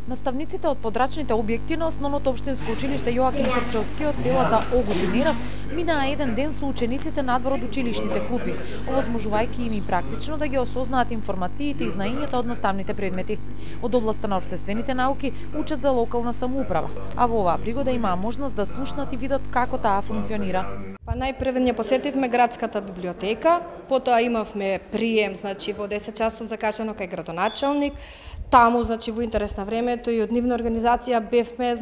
Наставниците од подрачните објекти на основното општинско училиште Јоаким Турчовски од селата Огут и Нерав минаа еден ден со учениците надвор од училишните клупи, овозможувајќи им и практично да ги осознаат информациите и знаењата од наставните предмети. Од областта на општествените науки учат за локална самоуправа, а во оваа пригода имаа можност да слушнат и видат како таа функционира. Најпрвен ја посетивме градската библиотека, потоа имавме прием, во 10 часот закажано кај градоначалник. Таму, во интерес на времето и од нивна организација бевме,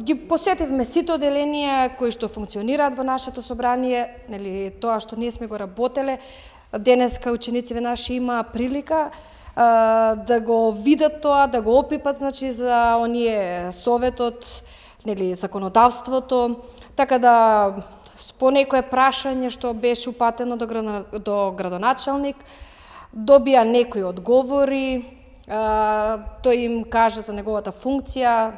ги посетивме сите оделенија кои што функционираат во нашето собрание, тоа што ние сме го работеле. Денеска учениците наши имаа прилика да го видат тоа, да го опипат, за оние советот, законодавството, така да по некое прашање што беше упатено до градоначалник, добија некои одговори, тој им кажа за неговата функција,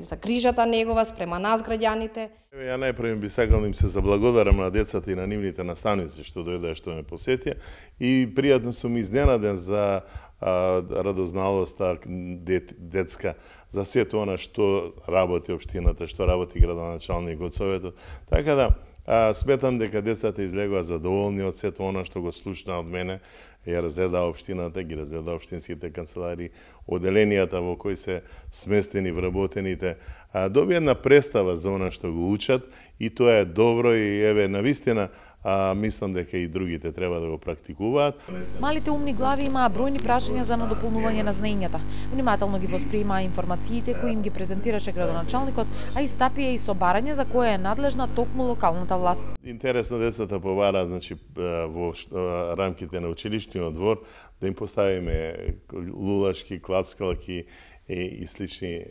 за грижата негова спрема нас граѓаните. Ја најпрво би сакал да им се заблагодарам на децата и на нивните наставници што дојдоа што ме посетија и пријатно сум изненаден за радозналоста детска за сето она што работи општината, што работи градоначалникот, советот. Така да сметам дека децата излегува задоволни од сето она што го слушна од мене. Ја разгледа општината, ги разгледа општинските канцелари, оделенијата во кои се сместени вработените. Доби една представа за она што го учат и тоа е добро и навистина мислам дека и другите треба да го практикуваат. Малите умни глави имаа бројни прашања за надополнување на знаењата. Внимателно ги восприемаа информациите кои им ги презентираше градоначалникот, а истапија и собарање за кое е надлежна токму локалната власт. Интересно децата побара, во рамките на училишниот двор да им поставиме лулашки, клацкалки и слични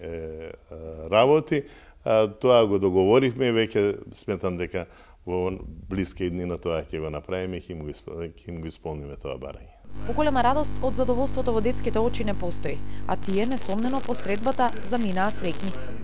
работи. Тоа го договоривме и веќе сметам дека во блиски дни на тоа ќе го направиме и ќе им го исполниме тоа барање. Поголема радост од задоволството во детските очи не постои, а тие несомнено посредбата заминаа среќни.